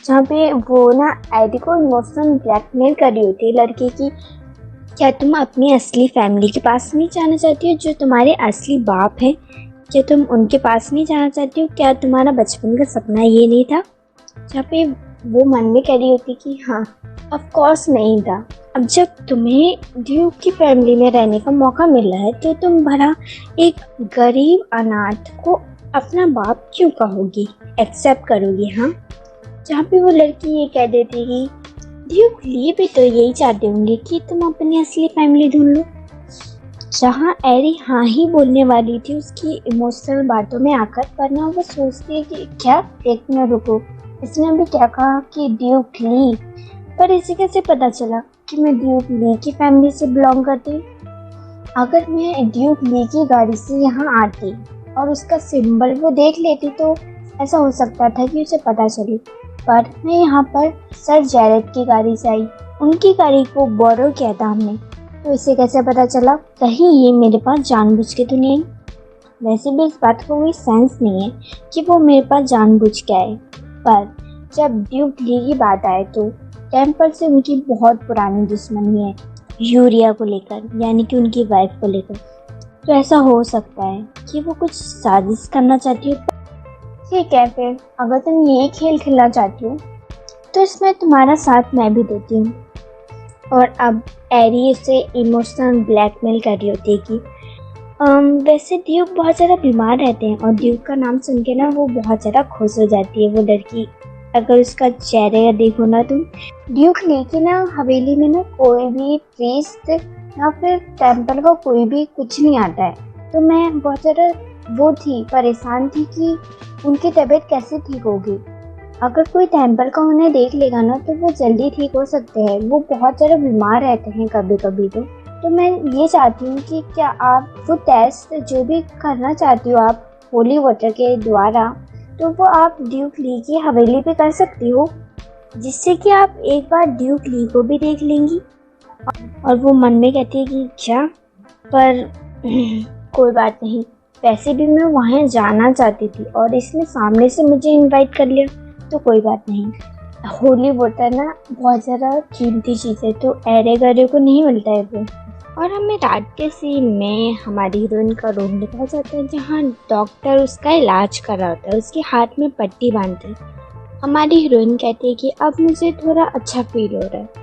जहाँ पे वो ना एडी को इमोशनल ब्लैकमेल कर रही होती है लड़के की, क्या तुम अपनी असली फैमिली के पास नहीं जाना चाहती हो, जो तुम्हारे असली बाप हैं? क्या तुम उनके पास नहीं जाना चाहती हो? क्या तुम्हारा बचपन का सपना ये नहीं था? जहाँ पे वो मन में कह रही होती कि हाँ, ऑफ कोर्स नहीं था। अब जब तुम्हें ड्यूक की फैमिली में रहने का मौका मिला है तो तुम भला एक गरीब अनाथ को अपना बाप क्यों कहोगी, एक्सेप्ट करोगी? हाँ, जहाँ पे वो लड़की ये कह देती कि ड्यूक ली भी तो यही चाहते होंगे कि तुम अपनी असली फैमिली ढूंढ लो। जहाँ एरी हाँ ही बोलने वाली थी उसकी इमोशनल बातों में आकर, वरना वो सोचती है कि क्या, एक मिनट रुको, इसने भी क्या कहा कि ड्यूक ली? पर इसे कैसे पता चला कि मैं ड्यूक ली की फैमिली से बिलोंग करती हूँ? अगर मैं ड्यूक ली की गाड़ी से यहाँ आती और उसका सिंबल वो देख लेती तो ऐसा हो सकता था कि उसे पता चले, पर मैं यहाँ पर सर जैरेड की गाड़ी से आई, उनकी गाड़ी को बोरो किया था हमने, तो इसे कैसे पता चला? कहीं ये मेरे पास जानबूझ के तो नहीं? वैसे भी इस बात को कोई सेंस नहीं है कि वो मेरे पास जानबूझ के आए। पर जब ड्यूक ली की बात आए तो टेम्पल से उनकी बहुत पुरानी दुश्मनी है, यूरिया को लेकर, यानी कि उनकी वाइफ को लेकर। तो ऐसा हो सकता है कि वो कुछ साजिश करना चाहती हो। ठीक है, फिर अगर तुम ये खेल खेलना चाहती हो तो इसमें तुम्हारा साथ मैं भी देती हूँ। और अब एरी उसे इमोशनल ब्लैकमेल कर रही होती है कि वैसे ड्यूक बहुत ज़्यादा बीमार रहते हैं, और ड्यूक का नाम सुन के ना वो बहुत ज़्यादा खुश हो जाती है वो लड़की। अगर उसका चेहरा देखो ना तुम, ड्यूक लेके ना हवेली में ना कोई भी प्रीस्ट या फिर टेम्पल का कोई भी कुछ नहीं आता है। तो मैं बहुत ज़्यादा वो थी, परेशान थी कि उनकी तबीयत कैसे ठीक होगी। अगर कोई टेम्पल का उन्हें देख लेगा ना तो वो जल्दी ठीक हो सकते हैं, वो बहुत ज़्यादा बीमार रहते हैं कभी कभी। तो मैं ये चाहती हूँ कि क्या आप वो टेस्ट जो भी करना चाहती हो आप होली वाटर के द्वारा, तो वो आप ड्यूक ली की हवेली पे कर सकती हो, जिससे कि आप एक बार ड्यूक ली को भी देख लेंगी। और वो मन में कहती है कि क्या, पर कोई बात नहीं, वैसे भी मैं वहाँ जाना चाहती थी और इसने सामने से मुझे इनवाइट कर लिया, तो कोई बात नहीं। होली वाटर ना बहुत ज़्यादा कीमती चीज़ है, तो ऐरे गरे को नहीं मिलता है वो। और हमें रात के सीन में हमारी हीरोइन का रूम दिखाया जाता है, जहाँ डॉक्टर उसका इलाज कर रहा होता है, उसके हाथ में पट्टी बांधते हैं। हमारी हीरोइन कहती है कि अब मुझे थोड़ा अच्छा फील हो रहा है।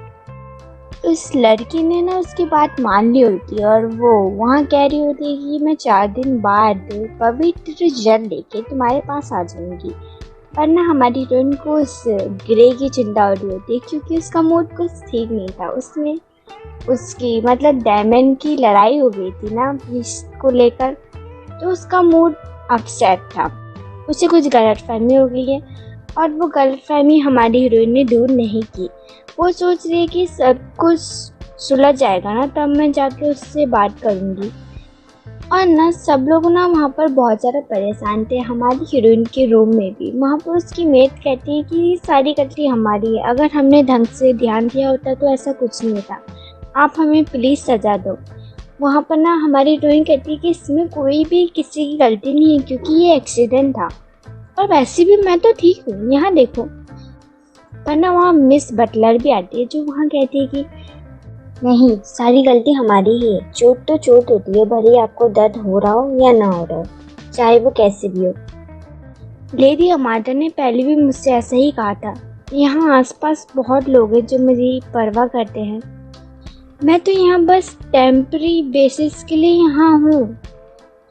तो इस लड़की ने ना उसकी बात मान ली होती है और वो वहाँ कह रही होती है कि मैं 4 दिन बाद पवित्र जल लेके तुम्हारे पास आ जाऊंगी। पर ना हमारी हीरोइन को उस ग्रे की चिंता हो रही होती है, क्योंकि उसका मूड कुछ ठीक नहीं था। उसने उसकी मतलब डायमंड की लड़ाई हो गई थी ना को लेकर, तो उसका मूड अपसेट था, उसे कुछ गलतफहमी हो गई है। और वो गलतफहमी हमारी हीरोइन ने दूर नहीं की। वो सोच रही है कि सब कुछ सुलझ जाएगा ना तब मैं जाके उससे बात करूँगी। और ना सब लोग ना वहाँ पर बहुत ज़्यादा परेशान थे, हमारी हीरोइन के रूम में भी। वहाँ पर उसकी मेट कहती है कि सारी गलती हमारी है, अगर हमने ढंग से ध्यान दिया होता तो ऐसा कुछ नहीं होता, आप हमें प्लीज़ सजा दो। वहाँ पर ना हमारी हीरोइन कहती है कि इसमें कोई भी किसी की गलती नहीं है, क्योंकि ये एक्सीडेंट था, और वैसे भी मैं तो ठीक हूँ, यहाँ देखो। पर ना वहाँ मिस बटलर भी आती है, जो वहाँ कहती है कि नहीं, सारी गलती हमारी ही है, चोट तो चोट होती है, भले आपको दर्द हो रहा हो या ना हो रहा हो, चाहे वो कैसे भी हो। लेडी अमादा ने पहले भी मुझसे ऐसा ही कहा था, यहाँ आसपास बहुत लोग हैं जो मेरी परवाह करते हैं, मैं तो यहाँ बस टेम्पररी बेसिस के लिए यहाँ हूँ।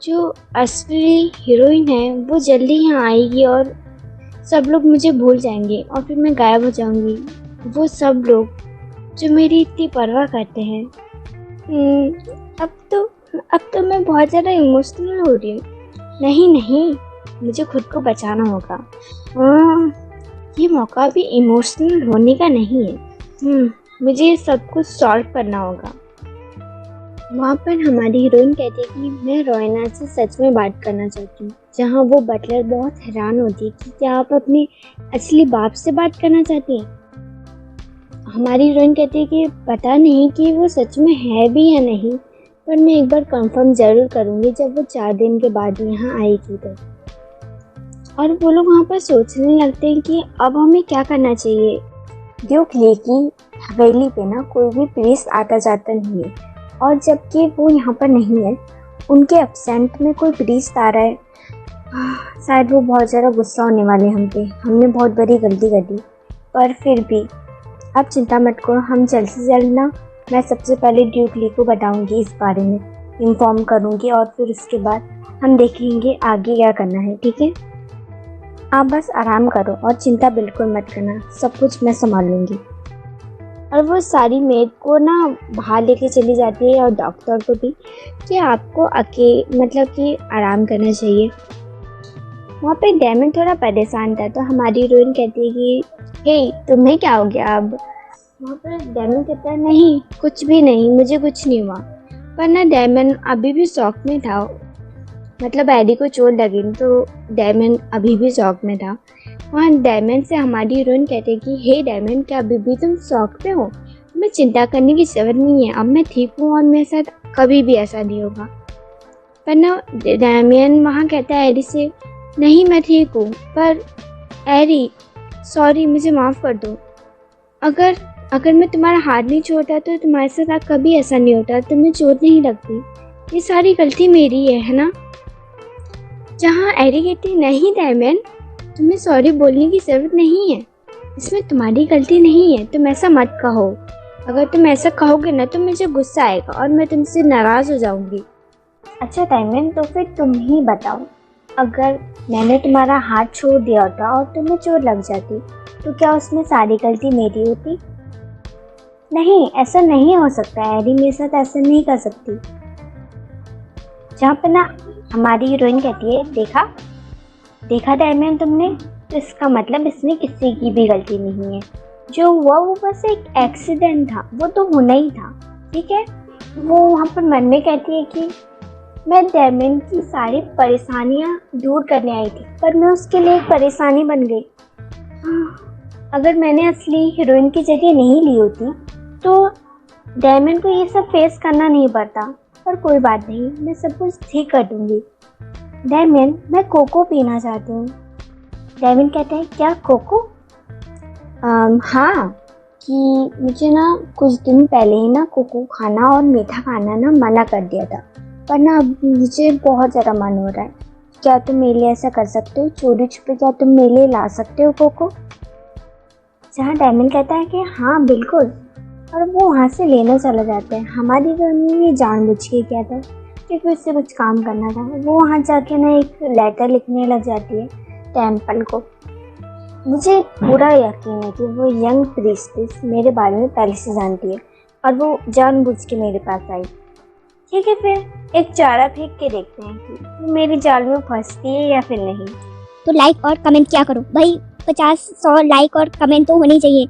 जो असली हीरोइन है वो जल्दी यहाँ आएगी और सब लोग मुझे भूल जाएंगे और फिर मैं गायब हो जाऊंगी। वो सब लोग जो मेरी इतनी परवाह करते हैं। अब तो मैं बहुत ज़्यादा इमोशनल हो रही हूँ। नहीं, मुझे खुद को बचाना होगा। ये मौका भी इमोशनल होने का नहीं है। मुझे सब कुछ सॉल्व करना होगा। वहाँ पर हमारी हीरोइन कहती है कि मैं रोयना से सच में बात करना चाहती हूँ, जहाँ वो बटलर बहुत हैरान होती है कि क्या आप अपने असली बाप से बात करना चाहती हैं। हमारी हीरोइन कहती है कि पता नहीं कि वो सच में है भी या नहीं, पर मैं एक बार कंफर्म ज़रूर करूँगी जब वो 4 दिन के बाद यहाँ आएगी तो। और वो लोग वहाँ पर सोचने लगते हैं कि अब हमें क्या करना चाहिए। ड्यूक ली की हवेली पे ना कोई भी प्रीस्ट आता जाता नहीं है, और जबकि वो यहाँ पर नहीं है, उनके एब्सेंट में कोई प्रीस्ट आ रहा है। शायद वो बहुत ज़्यादा गुस्सा होने वाले हम पे, हमने बहुत बड़ी गलती कर दी। पर फिर भी आप चिंता मत करो, हम जल्द से जल्द ना, मैं सबसे पहले ड्यूक ली को बताऊंगी, इस बारे में इन्फॉर्म करूंगी, और फिर उसके बाद हम देखेंगे आगे क्या करना है। ठीक है, आप बस आराम करो और चिंता बिल्कुल मत करना, सब कुछ मैं संभाल लूँगी। और वो सारी मेड को ना बाहर लेके चली जाती है, और डॉक्टर को भी, कि आपको मतलब कि आराम करना चाहिए। वहाँ पे डैमन थोड़ा परेशान था, तो हमारी हीरोइन कहती है कि हे तुम्हें क्या हो गया अब। वहाँ पर डैमन कहता है नहीं कुछ भी नहीं, मुझे कुछ नहीं हुआ। पर ना डैमन अभी भी शॉक में था, मतलब एडी को चोट लगी तो डैमन अभी भी शॉक में था। वहाँ डैमन से हमारी हीरोइन कहते कि हे डैमन, क्या अभी भी तुम शॉक पे हो? तुम्हें चिंता करने की जरूरत नहीं है, अब मैं ठीक हूँ और मेरे साथ कभी भी ऐसा नहीं होगा। पर ना डैमन वहाँ कहता है एडी से, नहीं मैं ठीक हूँ, पर एडी सॉरी, मुझे माफ़ कर दो। अगर मैं तुम्हारा हाथ नहीं छोड़ता तो तुम्हारे साथ कभी ऐसा नहीं होता, तुम्हें चोट नहीं लगती। ये सारी गलती मेरी है ना? जहाँ एडी कहती नहीं डैमन, तुम्हें सॉरी बोलने की ज़रूरत नहीं है, इसमें तुम्हारी गलती नहीं है, तुम ऐसा मत कहो। अगर तुम ऐसा कहोगे ना तो मुझे गुस्सा आएगा और मैं तुमसे नाराज़ हो जाऊंगी। अच्छा डैमन, तो फिर तुम ही बताओ, अगर मैंने तुम्हारा हाथ छोड़ दिया होता और तुम्हें चोट लग जाती तो क्या उसमें सारी गलती मेरी होती? नहीं, ऐसा नहीं हो सकता है, एडी मेरे साथ ऐसा नहीं कर सकती। जहाँ पर ना हमारी हीरोइन कहती है देखा डैमन तुमने, तो इसका मतलब इसमें किसी की भी गलती नहीं है, जो हुआ वो बस एक एक्सीडेंट था, वो तो होना ही था। ठीक है, वो वहाँ पर मन में कहती है कि मैं डैमन की सारी परेशानियाँ दूर करने आई थी, पर मैं उसके लिए एक परेशानी बन गई। अगर मैंने असली हीरोइन की जगह नहीं ली होती तो डैमन को ये सब फेस करना नहीं पड़ता। पर कोई बात नहीं, मैं सब कुछ ठीक कर दूंगी। डैमन, मैं कोको पीना चाहती हूँ। डैमन कहता है क्या कोको? हाँ, कि मुझे ना कुछ दिन पहले ही ना कोको खाना और मीठा खाना ना मना कर दिया था, पर ना अब मुझे बहुत ज़्यादा मन हो रहा है। क्या तुम मेरे लिए ऐसा कर सकते हो? चोरी छुपे क्या तुम मेरे लिए ला सकते हो कोको? जहाँ डैमन कहता है कि हाँ बिल्कुल, और वो वहाँ से लेने चले जाते हैं। हमारी हीरोइन ने जानबूझ के किया था क्योंकि उससे कुछ काम करना था। वो वहाँ जाके ना एक लेटर लिखने लग जाती है टेम्पल को। मुझे पूरा यकीन है कि वो यंग प्रीस्टेस मेरे बारे में पहले से जानती है और वो जानबूझ के मेरे पास आई। ठीक है, फिर एक चारा फेंक के देखते हैं कि वो मेरे जाल में फंसती है या फिर नहीं। तो लाइक और कमेंट क्या करो भाई, 50-100 लाइक और कमेंट तो होने चाहिए।